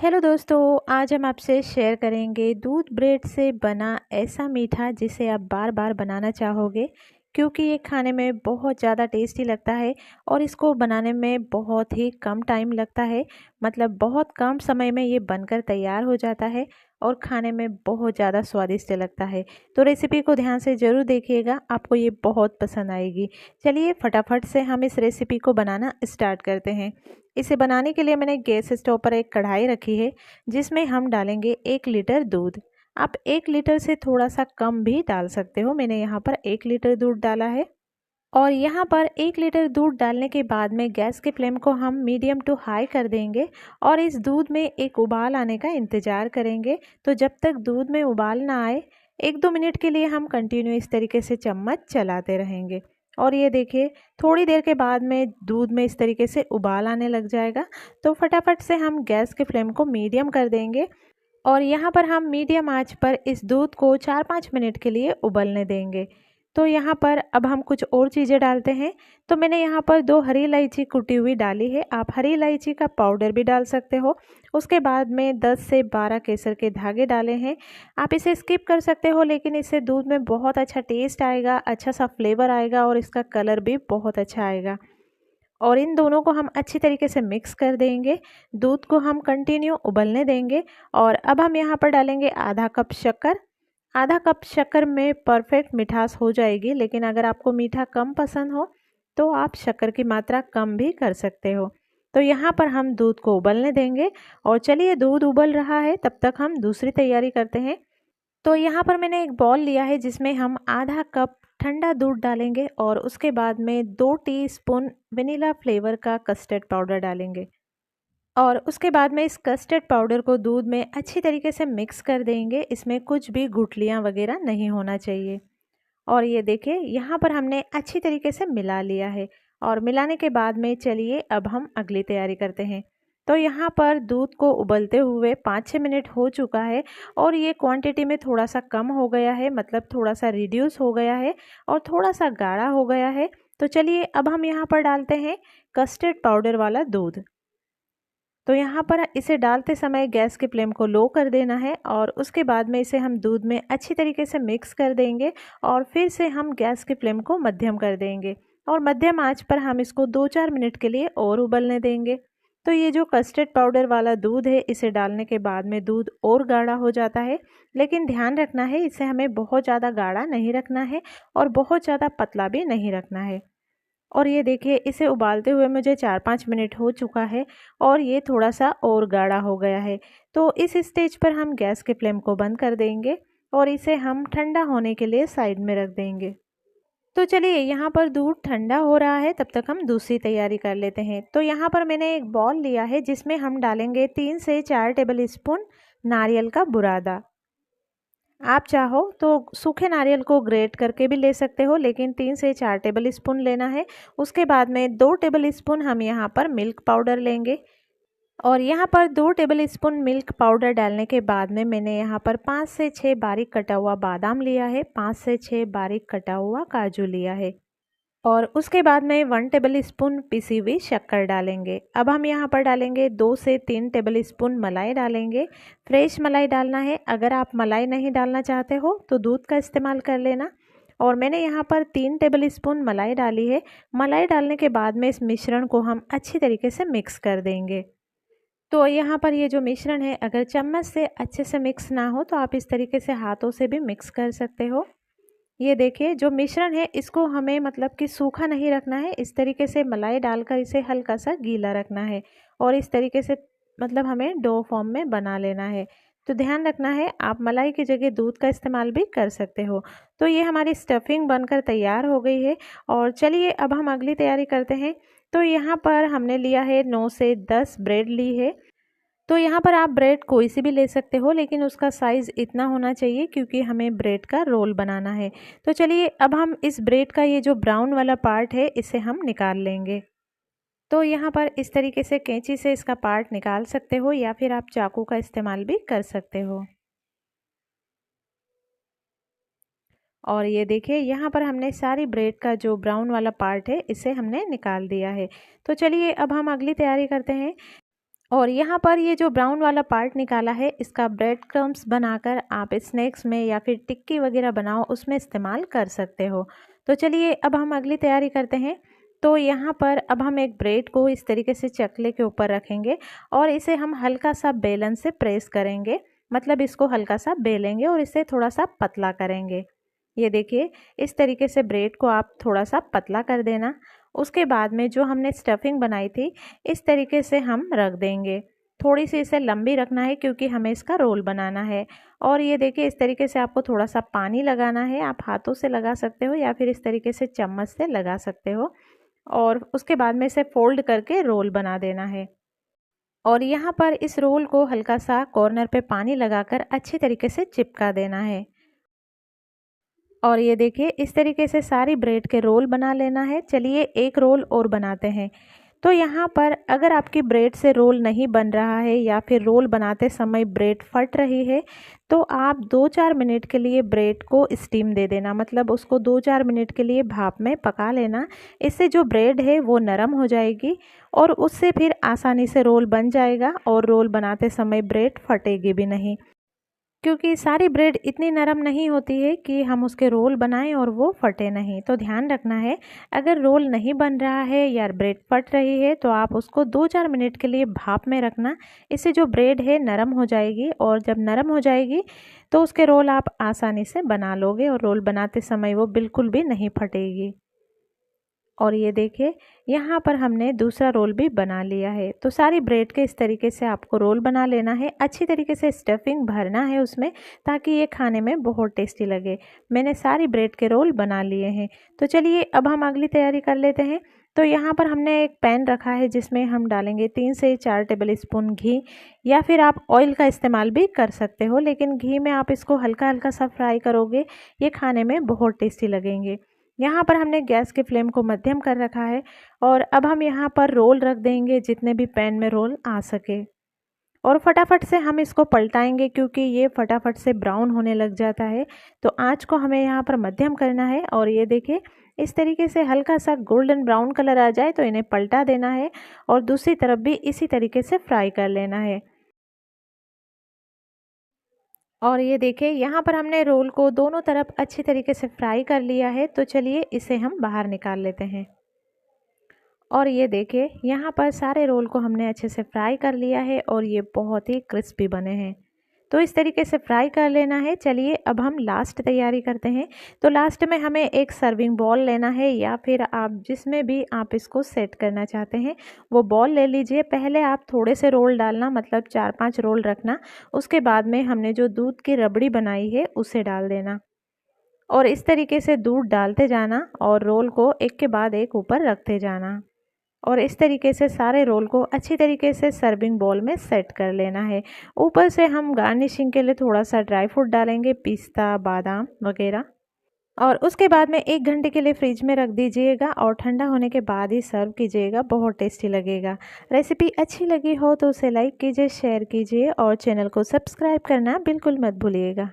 Hello दोस्तों, आज हम आपसे शेयर करेंगे दूध ब्रेड से बना ऐसा मीठा जिसे आप बार बार बनाना चाहोगे, क्योंकि ये खाने में बहुत ज़्यादा टेस्टी लगता है और इसको बनाने में बहुत ही कम टाइम लगता है। मतलब बहुत कम समय में ये बनकर तैयार हो जाता है और खाने में बहुत ज़्यादा स्वादिष्ट लगता है। तो रेसिपी को ध्यान से ज़रूर देखिएगा, आपको ये बहुत पसंद आएगी। चलिए फटाफट से हम इस रेसिपी को बनाना स्टार्ट करते हैं। इसे बनाने के लिए मैंने गैस स्टोव पर एक कढ़ाई रखी है, जिसमें हम डालेंगे 1 लीटर दूध। आप 1 लीटर से थोड़ा सा कम भी डाल सकते हो। मैंने यहाँ पर 1 लीटर दूध डाला है और यहाँ पर 1 लीटर दूध डालने के बाद में गैस के फ्लेम को हम मीडियम टू हाई कर देंगे और इस दूध में एक उबाल आने का इंतज़ार करेंगे। तो जब तक दूध में उबाल ना आए, 1-2 मिनट के लिए हम कंटिन्यू इस तरीके से चम्मच चलाते रहेंगे। और ये देखिए, थोड़ी देर के बाद में दूध में इस तरीके से उबाल आने लग जाएगा। तो फटाफट से हम गैस के फ्लेम को मीडियम कर देंगे और यहाँ पर हम मीडियम आंच पर इस दूध को 4-5 मिनट के लिए उबलने देंगे। तो यहाँ पर अब हम कुछ और चीज़ें डालते हैं। तो मैंने यहाँ पर 2 हरी इलायची कुटी हुई डाली है। आप हरी इलायची का पाउडर भी डाल सकते हो। उसके बाद में 10 से 12 केसर के धागे डाले हैं। आप इसे स्किप कर सकते हो, लेकिन इससे दूध में बहुत अच्छा टेस्ट आएगा, अच्छा सा फ्लेवर आएगा और इसका कलर भी बहुत अच्छा आएगा। और इन दोनों को हम अच्छी तरीके से मिक्स कर देंगे। दूध को हम कंटिन्यू उबलने देंगे और अब हम यहाँ पर डालेंगे आधा कप शक्कर। आधा कप शक्कर में परफेक्ट मिठास हो जाएगी, लेकिन अगर आपको मीठा कम पसंद हो तो आप शक्कर की मात्रा कम भी कर सकते हो। तो यहाँ पर हम दूध को उबलने देंगे और चलिए, दूध उबल रहा है तब तक हम दूसरी तैयारी करते हैं। तो यहाँ पर मैंने एक बॉल लिया है, जिसमें हम आधा कप ठंडा दूध डालेंगे और उसके बाद में 2 टीस्पून वेनिला फ्लेवर का कस्टर्ड पाउडर डालेंगे और उसके बाद में इस कस्टर्ड पाउडर को दूध में अच्छी तरीके से मिक्स कर देंगे। इसमें कुछ भी गुठलियाँ वगैरह नहीं होना चाहिए। और ये देखिए, यहाँ पर हमने अच्छी तरीके से मिला लिया है और मिलाने के बाद में चलिए अब हम अगली तैयारी करते हैं। तो यहाँ पर दूध को उबलते हुए 5-6 मिनट हो चुका है और ये क्वांटिटी में थोड़ा सा कम हो गया है, मतलब थोड़ा सा रिड्यूस हो गया है और थोड़ा सा गाढ़ा हो गया है। तो चलिए अब हम यहाँ पर डालते हैं कस्टर्ड पाउडर वाला दूध। तो यहाँ पर इसे डालते समय गैस के फ्लेम को लो कर देना है और उसके बाद में इसे हम दूध में अच्छी तरीके से मिक्स कर देंगे और फिर से हम गैस के फ्लेम को मध्यम कर देंगे और मध्यम आंच पर हम इसको 2-4 मिनट के लिए और उबलने देंगे। तो ये जो कस्टर्ड पाउडर वाला दूध है, इसे डालने के बाद में दूध और गाढ़ा हो जाता है, लेकिन ध्यान रखना है, इसे हमें बहुत ज़्यादा गाढ़ा नहीं रखना है और बहुत ज़्यादा पतला भी नहीं रखना है। और ये देखिए, इसे उबालते हुए मुझे 4-5 मिनट हो चुका है और ये थोड़ा सा और गाढ़ा हो गया है। तो इस स्टेज पर हम गैस के फ्लेम को बंद कर देंगे और इसे हम ठंडा होने के लिए साइड में रख देंगे। तो चलिए, यहाँ पर दूध ठंडा हो रहा है, तब तक हम दूसरी तैयारी कर लेते हैं। तो यहाँ पर मैंने एक बॉल लिया है, जिसमें हम डालेंगे 3 से 4 टेबल स्पून नारियल का बुरादा। आप चाहो तो सूखे नारियल को ग्रेट करके भी ले सकते हो, लेकिन 3 से 4 टेबल स्पून लेना है। उसके बाद में 2 टेबल स्पून हम यहाँ पर मिल्क पाउडर लेंगे और यहाँ पर 2 टेबल स्पून मिल्क पाउडर डालने के बाद में मैंने यहाँ पर 5 से 6 बारीक कटा हुआ बादाम लिया है, 5 से 6 बारीक कटा हुआ काजू लिया है और उसके बाद में 1 टेबल स्पून पिसी हुई शक्कर डालेंगे। अब हम यहाँ पर डालेंगे 2 से 3 टेबल स्पून मलाई डालेंगे। फ्रेश मलाई डालना है, अगर आप मलाई नहीं डालना चाहते हो तो दूध का इस्तेमाल कर लेना। और मैंने यहाँ पर 3 टेबल स्पून मलाई डाली है। मलाई डालने के बाद में इस मिश्रण को हम अच्छी तरीके से मिक्स कर देंगे। तो यहाँ पर ये जो मिश्रण है, अगर चम्मच से अच्छे से मिक्स ना हो तो आप इस तरीके से हाथों से भी मिक्स कर सकते हो। ये देखिए, जो मिश्रण है इसको हमें मतलब कि सूखा नहीं रखना है, इस तरीके से मलाई डालकर इसे हल्का सा गीला रखना है और इस तरीके से मतलब हमें डो फॉर्म में बना लेना है। तो ध्यान रखना है, आप मलाई की जगह दूध का इस्तेमाल भी कर सकते हो। तो ये हमारी स्टफिंग बनकर तैयार हो गई है और चलिए अब हम अगली तैयारी करते हैं। तो यहाँ पर हमने लिया है 9 से 10 ब्रेड ली है। तो यहाँ पर आप ब्रेड कोई सी भी ले सकते हो, लेकिन उसका साइज़ इतना होना चाहिए क्योंकि हमें ब्रेड का रोल बनाना है। तो चलिए अब हम इस ब्रेड का ये जो ब्राउन वाला पार्ट है, इसे हम निकाल लेंगे। तो यहाँ पर इस तरीके से कैंची से इसका पार्ट निकाल सकते हो या फिर आप चाकू का इस्तेमाल भी कर सकते हो। और ये देखिए, यहाँ पर हमने सारी ब्रेड का जो ब्राउन वाला पार्ट है, इसे हमने निकाल दिया है। तो चलिए अब हम अगली तैयारी करते हैं। और यहाँ पर ये जो ब्राउन वाला पार्ट निकाला है, इसका ब्रेड क्रम्स बनाकर आप स्नैक्स में या फिर टिक्की वगैरह बनाओ उसमें इस्तेमाल कर सकते हो। तो चलिए अब हम अगली तैयारी करते हैं। तो यहाँ पर अब हम एक ब्रेड को इस तरीके से चकले के ऊपर रखेंगे और इसे हम हल्का सा बेलन से प्रेस करेंगे, मतलब इसको हल्का सा बेलेंगे और इसे थोड़ा सा पतला करेंगे। ये देखिए, इस तरीके से ब्रेड को आप थोड़ा सा पतला कर देना। उसके बाद में जो हमने स्टफिंग बनाई थी, इस तरीके से हम रख देंगे। थोड़ी सी इसे लंबी रखना है क्योंकि हमें इसका रोल बनाना है। और ये देखिए, इस तरीके से आपको थोड़ा सा पानी लगाना है। आप हाथों से लगा सकते हो या फिर इस तरीके से चम्मच से लगा सकते हो। और उसके बाद में इसे फोल्ड करके रोल बना देना है। और यहाँ पर इस रोल को हल्का सा कॉर्नर पे पानी लगाकर अच्छी तरीके से चिपका देना है। और ये देखिए, इस तरीके से सारी ब्रेड के रोल बना लेना है। चलिए एक रोल और बनाते हैं। तो यहाँ पर अगर आपकी ब्रेड से रोल नहीं बन रहा है या फिर रोल बनाते समय ब्रेड फट रही है, तो आप 2-4 मिनट के लिए ब्रेड को स्टीम दे देना, मतलब उसको 2-4 मिनट के लिए भाप में पका लेना। इससे जो ब्रेड है वो नरम हो जाएगी और उससे फिर आसानी से रोल बन जाएगा और रोल बनाते समय ब्रेड फटेगी भी नहीं, क्योंकि सारी ब्रेड इतनी नरम नहीं होती है कि हम उसके रोल बनाएं और वो फटे नहीं। तो ध्यान रखना है, अगर रोल नहीं बन रहा है या ब्रेड फट रही है तो आप उसको 2-4 मिनट के लिए भाप में रखना। इससे जो ब्रेड है नरम हो जाएगी और जब नरम हो जाएगी तो उसके रोल आप आसानी से बना लोगे और रोल बनाते समय वो बिल्कुल भी नहीं फटेगी। और ये देखिए, यहाँ पर हमने दूसरा रोल भी बना लिया है। तो सारी ब्रेड के इस तरीके से आपको रोल बना लेना है। अच्छी तरीके से स्टफिंग भरना है उसमें, ताकि ये खाने में बहुत टेस्टी लगे। मैंने सारी ब्रेड के रोल बना लिए हैं। तो चलिए अब हम अगली तैयारी कर लेते हैं। तो यहाँ पर हमने एक पैन रखा है जिसमें हम डालेंगे 3 से 4 टेबल स्पून घी, या फिर आप ऑयल का इस्तेमाल भी कर सकते हो, लेकिन घी में आप इसको हल्का हल्का सा फ्राई करोगे, ये खाने में बहुत टेस्टी लगेंगे। यहाँ पर हमने गैस के फ्लेम को मध्यम कर रखा है और अब हम यहाँ पर रोल रख देंगे जितने भी पैन में रोल आ सके, और फटाफट से हम इसको पलटाएंगे क्योंकि ये फटाफट से ब्राउन होने लग जाता है। तो आंच को हमें यहाँ पर मध्यम करना है और ये देखिए, इस तरीके से हल्का सा गोल्डन ब्राउन कलर आ जाए तो इन्हें पलटा देना है और दूसरी तरफ भी इसी तरीके से फ्राई कर लेना है। और ये देखिए, यहाँ पर हमने रोल को दोनों तरफ अच्छी तरीके से फ्राई कर लिया है। तो चलिए इसे हम बाहर निकाल लेते हैं। और ये देखिए, यहाँ पर सारे रोल को हमने अच्छे से फ्राई कर लिया है और ये बहुत ही क्रिस्पी बने हैं। तो इस तरीके से फ्राई कर लेना है। चलिए अब हम लास्ट तैयारी करते हैं। तो लास्ट में हमें एक सर्विंग बॉल लेना है, या फिर आप जिसमें भी आप इसको सेट करना चाहते हैं वो बॉल ले लीजिए। पहले आप थोड़े से रोल डालना, मतलब 4-5 रोल रखना। उसके बाद में हमने जो दूध की रबड़ी बनाई है उसे डाल देना और इस तरीके से दूध डालते जाना और रोल को एक के बाद एक ऊपर रखते जाना। और इस तरीके से सारे रोल को अच्छी तरीके से सर्विंग बॉल में सेट कर लेना है। ऊपर से हम गार्निशिंग के लिए थोड़ा सा ड्राई फ्रूट डालेंगे, पिस्ता, बादाम वगैरह। और उसके बाद में 1 घंटे के लिए फ्रिज में रख दीजिएगा और ठंडा होने के बाद ही सर्व कीजिएगा, बहुत टेस्टी लगेगा। रेसिपी अच्छी लगी हो तो उसे लाइक कीजिए, शेयर कीजिए और चैनल को सब्सक्राइब करना बिल्कुल मत भूलिएगा।